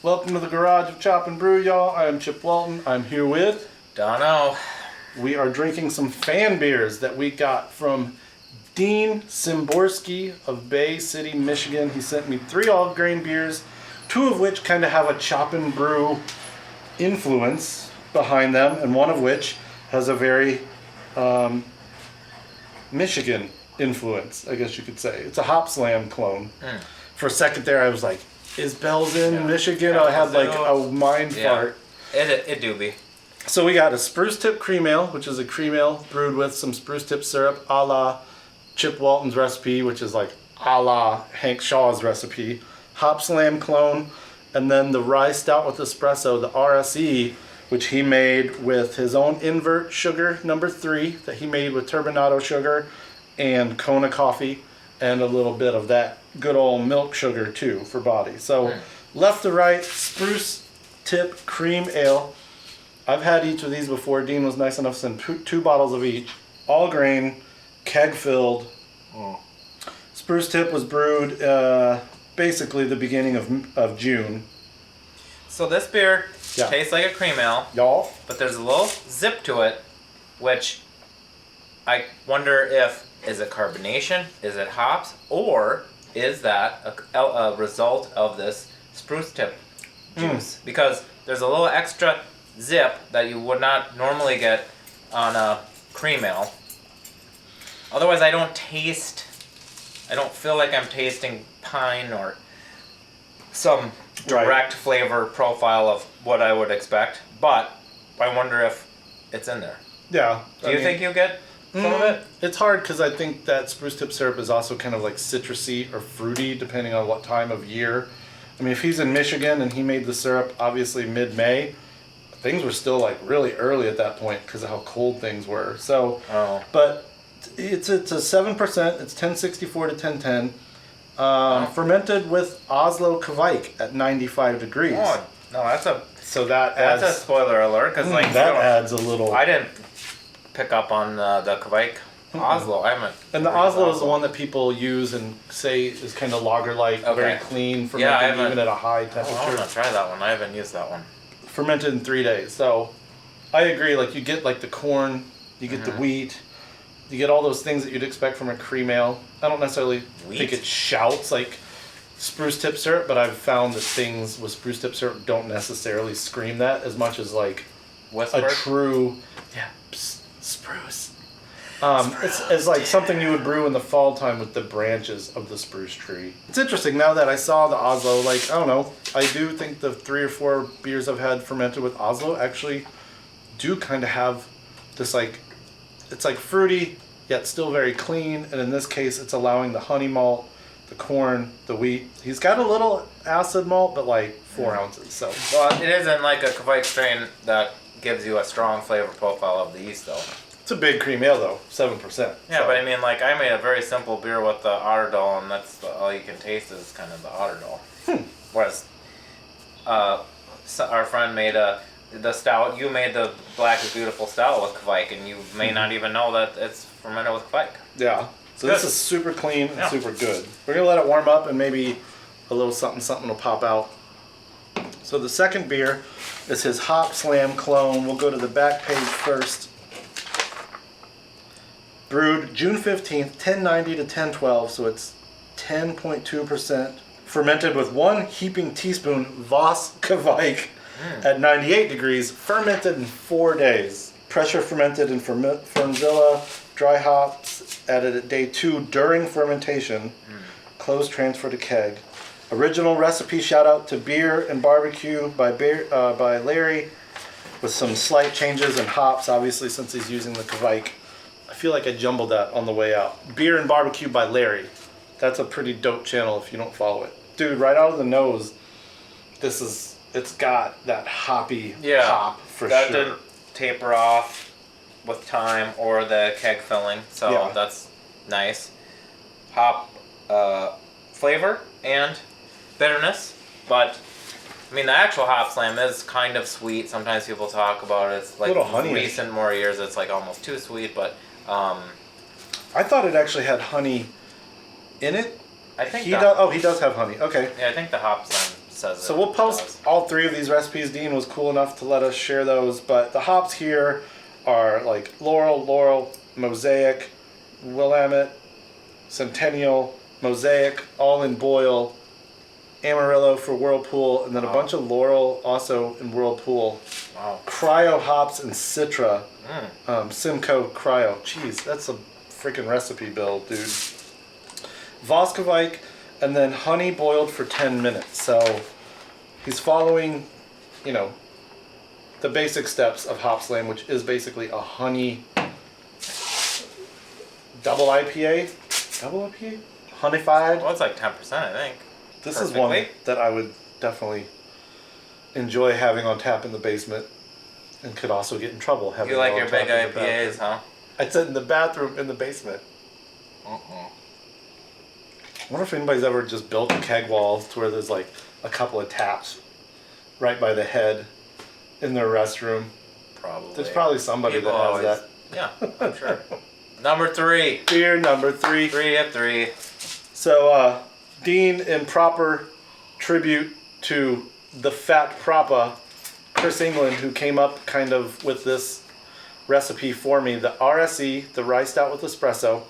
Welcome to the garage of Chop and Brew, y'all. I'm Chip Walton. I'm here with DonO. We are drinking some fan beers that we got from Dean Symborski of Bay City, Michigan. He sent me 3 all grain beers, 2 of which kind of have a Chop and Brew influence behind them, and one of which has a very Michigan influence, I guess you could say. It's a Hopslam clone. For a second there, I was like, is Bell's in Michigan? I had like a mind fart. It do be. So we got a Spruce Tip Cream Ale, which is a cream ale brewed with some spruce tip syrup, a la Chip Walton's recipe, which is like a la Hank Shaw's recipe. Hopslam clone, and then the rye stout with espresso, the RSE, which he made with his own invert sugar number 3 that he made with turbinado sugar and Kona coffee, and a little bit of that good old milk sugar too for body. So left to right, Spruce Tip Cream Ale. I've had each of these before. Dean was nice enough to send 2 bottles of each. All grain, keg filled. Spruce Tip was brewed basically the beginning of June. So this beer tastes like a cream ale, Y'all? but there's a little zip to it, which I wonder if, is it carbonation, is it hops, or is that a result of this spruce tip juice? Because there's a little extra zip that you would not normally get on a cream ale. Otherwise, I don't feel like I'm tasting pine or some direct flavor profile of what I would expect, but I wonder if it's in there. Yeah. Do you think you get some of it? It's hard because I think that spruce tip syrup is also kind of like citrusy or fruity depending on what time of year. I mean, if he's in Michigan and he made the syrup obviously mid-May, things were still like really early at that point because of how cold things were. So, but it's a 7%. It's 1064 to 1010. Fermented with Oslo Kvike at 95 degrees. Oh, no, that's a adds a spoiler alert because that adds a little. I didn't pick up on the Kvike Oslo. I haven't. And the Oslo is the one that people use and say is kind of lager-like, very clean, fermented even at a high temperature. I want to try that one. I haven't used that one. Fermented in 3 days. So I agree. Like you get like the corn, you get the wheat, you get all those things that you'd expect from a cream ale. I don't necessarily think it shouts like spruce tip syrup, but I've found that things with spruce tip syrup don't necessarily scream that as much as like a true spruce. It's like something you would brew in the fall time with the branches of the spruce tree. It's interesting now that I saw the Oslo, like, I don't know, I do think the 3 or 4 beers I've had fermented with Oslo actually do kind of have this like, it's like fruity, yet still very clean, and in this case it's allowing the honey malt, the corn, the wheat. He's got a little acid malt, but like 4 ounces, so. Well, it isn't like a Kvike strain that gives you a strong flavor profile of the yeast though. It's a big cream ale though, 7%. Yeah, so. But I mean, like I made a very simple beer with the Otterdal, and that's all you can taste is kind of the Otterdal. Whereas our friend made the stout. You made the Black is Beautiful stout with Kvike, and you may not even know that it's fermented with Kvike. Yeah. So this is super clean and super good. We're gonna let it warm up, and maybe a little something will pop out. So the second beer is his Hopslam clone. We'll go to the back page first. Brewed June 15th, 1090 to 1012, so it's 10.2%. Fermented with 1 heaping teaspoon Voss Kvike at 98 degrees. Fermented in 4 days. Pressure fermented in Fermzilla. Dry hops added at day 2 during fermentation. Closed transfer to keg. Original recipe shout out to Beer and Barbecue by Larry, with some slight changes in hops, obviously since he's using the Kvike. I feel like I jumbled that on the way out. Beer and Barbecue by Larry. That's a pretty dope channel if you don't follow it. Dude, right out of the nose, it's got that hoppy hop for sure. That didn't taper off with time or the keg filling, so that's nice. Hop flavor and bitterness, but I mean the actual Hopslam is kind of sweet. Sometimes people talk about it. It's like recent more years it's like almost too sweet, but I thought it actually had honey in it. I think he does. Oh, he does have honey. Okay. Yeah, I think the Hopslam says So we'll post all 3 of these recipes. Dean was cool enough to let us share those. But the hops here are like Laurel, Mosaic, Willamette, Centennial, Mosaic, all in boil. Amarillo for Whirlpool, and then a bunch of Laurel also in Whirlpool. Wow. Cryo hops and Citra. Simcoe Cryo. Jeez, that's a freaking recipe build, dude. Voskevike, and then honey boiled for 10 minutes. So he's following, the basic steps of Hopslam, which is basically a honey double IPA? Double IPA? Honeyfied? Well, it's like 10%, I think. This is one that I would definitely enjoy having on tap in the basement, and could also get in trouble having. You like your big IPAs, huh? I said in the bathroom in the basement. I wonder if anybody's ever just built a keg wall to where there's like a couple of taps right by the head in their restroom. Probably. There's probably somebody People that has always, that. Yeah, I'm sure. Number 3. Beer number 3. 3 of 3. So, Dean, in proper tribute to the Fat Propa, Chris England, who came up kind of with this recipe for me, the RSE, the Rye Stout with Espresso.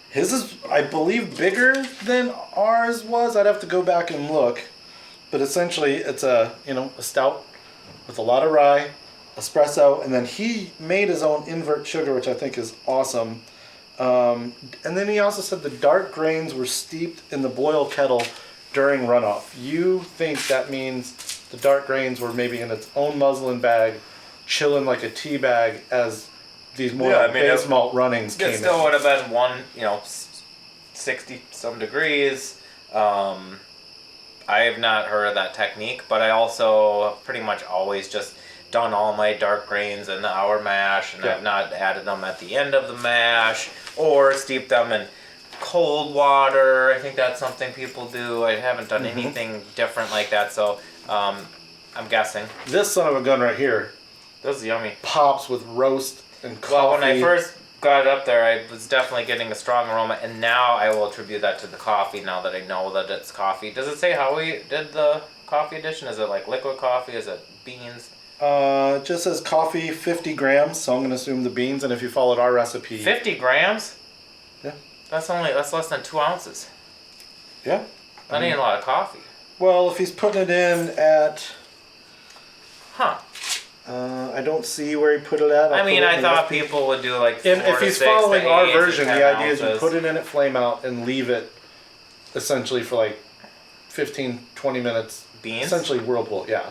His is, I believe, bigger than ours was. I'd have to go back and look. But essentially, it's a stout with a lot of rye, espresso, and then he made his own invert sugar, which I think is awesome. And then he also said the dark grains were steeped in the boil kettle during runoff. You think that means the dark grains were maybe in its own muslin bag, chilling like a tea bag as these more base malt runnings came in. It still would have been 60 some degrees. I have not heard of that technique, but I also pretty much always just done all my dark grains in the hour mash, and I've not added them at the end of the mash or steeped them in cold water. I think that's something people do. I haven't done anything different like that, so I'm guessing. This son of a gun right here, this is yummy. Pops with roast and coffee. Well, when I first got it up there, I was definitely getting a strong aroma, and now I will attribute that to the coffee now that I know that it's coffee. Does it say how we did the coffee addition? Is it like liquid coffee? Is it beans? It just says coffee 50 grams, so I'm going to assume the beans, and if you followed our recipe... 50 grams? Yeah. That's less than 2 ounces. Yeah. That ain't a lot of coffee. Well, if he's putting it in at... Huh. I don't see where he put it at. I thought people would do like 4 if to he's 6 following to our 8 version, to 10 the idea ounces. is you put it in at flame out and leave it essentially for like 15, 20 minutes. Beans? Essentially whirlpool, yeah.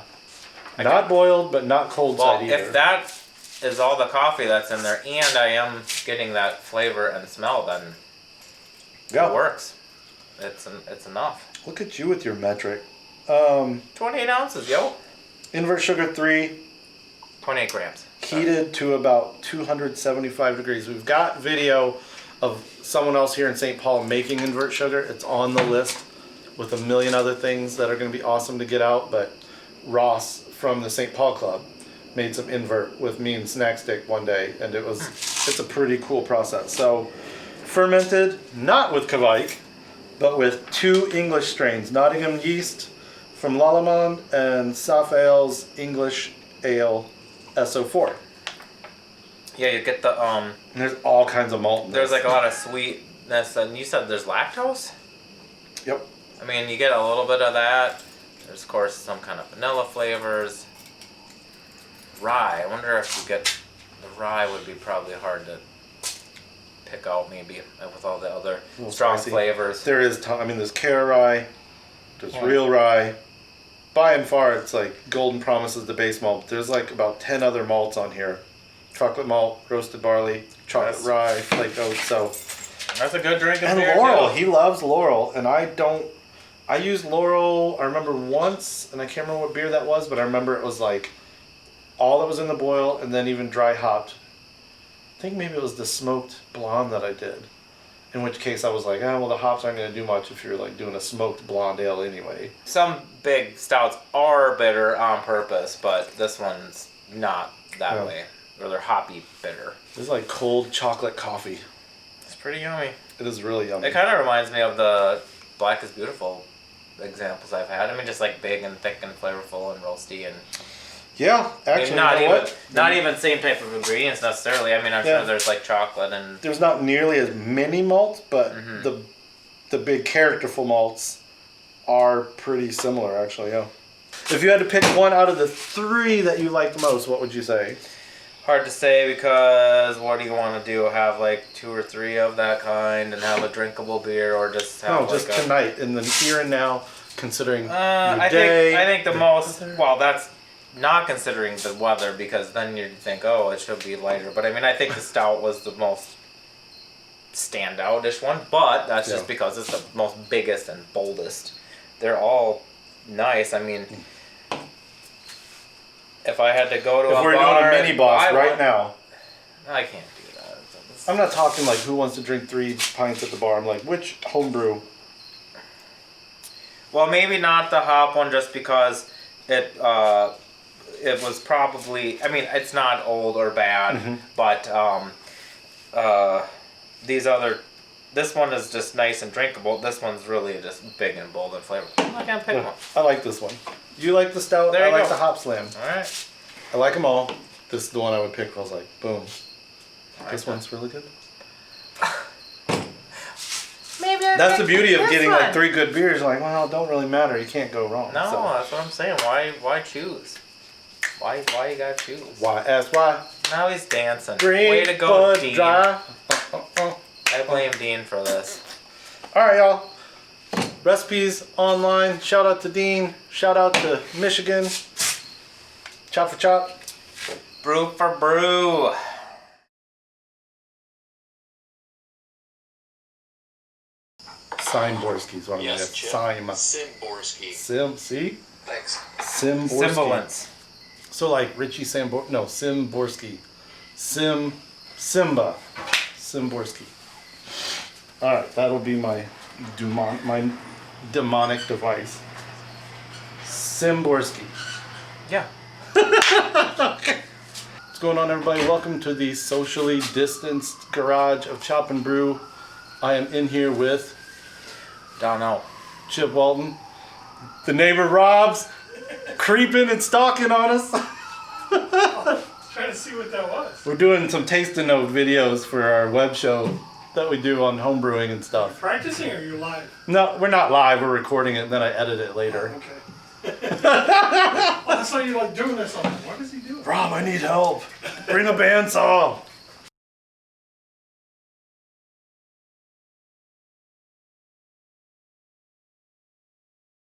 Not boiled, but not cold side either. If that is all the coffee that's in there, and I am getting that flavor and smell, then it works. It's enough. Look at you with your metric. 28 ounces, yo. Invert sugar 3. 28 grams. Heated to about 275 degrees. We've got video of someone else here in St. Paul making invert sugar. It's on the list with a million other things that are going to be awesome to get out, but Ross from the St. Paul Club made some invert with me and Snack Stick one day, and it's a pretty cool process. So fermented, not with Kvike, but with 2 English strains, Nottingham yeast from Lallemand and Saf Ale's English Ale SO4. Yeah, you get the And there's all kinds of malt in There's this. like a lot of sweetness, and you said there's lactose? Yep. I mean, you get a little bit of that. There's, of course, some kind of vanilla flavors. Rye. I wonder if you get... The rye would be probably hard to pick out, maybe, with all the other strong spicy flavors. There is... there's Cara rye. There's real rye. By and far, it's like Golden Promise is the base malt. There's like about 10 other malts on here. Chocolate malt, roasted barley, chocolate rye, flake oat, so... That's a good drink. And Laurel. He loves Laurel, and I don't... I used Laurel, I remember once, and I can't remember what beer that was, but I remember it was like all that was in the boil and then even dry hopped. I think maybe it was the smoked blonde that I did. In which case I was like, the hops aren't going to do much if you're like doing a smoked blonde ale anyway. Some big stouts are bitter on purpose, but this one's not that way. Or they're hoppy bitter. This is like cold chocolate coffee. It's pretty yummy. It is really yummy. It kind of reminds me of the Black is Beautiful examples I've had. I mean, just like big and thick and flavorful and roasty and. Yeah, actually, I mean, not even same type of ingredients necessarily. I mean, I'm sure there's like chocolate and. There's not nearly as many malts, but the big characterful malts are pretty similar, actually. Yeah. If you had to pick one out of the 3 that you liked most, what would you say? Hard to say because what do you want to do? Have like 2 or 3 of that kind and have a drinkable beer, or just have just tonight in the here and now, considering your I day. I think the most. Well, that's not considering the weather, because then you'd think, oh, it should be lighter. But I mean, I think the stout was the most standout-ish one, but that's just because it's the most biggest and boldest. They're all nice. I mean, if I had to go to if we're doing a mini boss right now, I can't do that. I'm not talking like who wants to drink 3 pints at the bar. I'm like, which homebrew? Well, maybe not the hop one, just because it was probably. I mean, it's not old or bad, but these other. This one is just nice and drinkable. This one's really just big and bold and flavorful. I'm not gonna pick one. I like this one. You like the stout? There you I like go. the Hopslam. All right. I like them all. This is the one I would pick. I was like, boom. This one's really good. Maybe that's the beauty of getting one. like 3 good beers. Like, well, it don't really matter. You can't go wrong. No, so. that's what I'm saying. Why choose? Why you gotta choose? Why? Ask why. Now he's dancing. Drink, way to go, Bud, Dean. dry. I blame Dean for this. All right, y'all. Recipes online. Shout out to Dean. Shout out to Michigan. Chop for chop. Brew for brew. Symborski is what I'm going to Yes, Chip. Symborski. See? Thanks. Symborski. Simbolance. So like Richie Sambor... No, Symborski. Simba. Symborski. Alright, that'll be my demonic device. Symborski. Yeah. What's going on, everybody? Welcome to the socially distanced garage of Chop and Brew. I am in here with... DonO. Chip Walton. The neighbor Rob's creeping and stalking on us. Trying to see what that was. We're doing some taste and note videos for our web show that we do on homebrewing and stuff. Practicing, or are you live? No, we're not live. We're recording it and then I edit it later. Okay. I saw you like doing this. I'm like, what is he doing? Rob, I need help. Bring a bandsaw.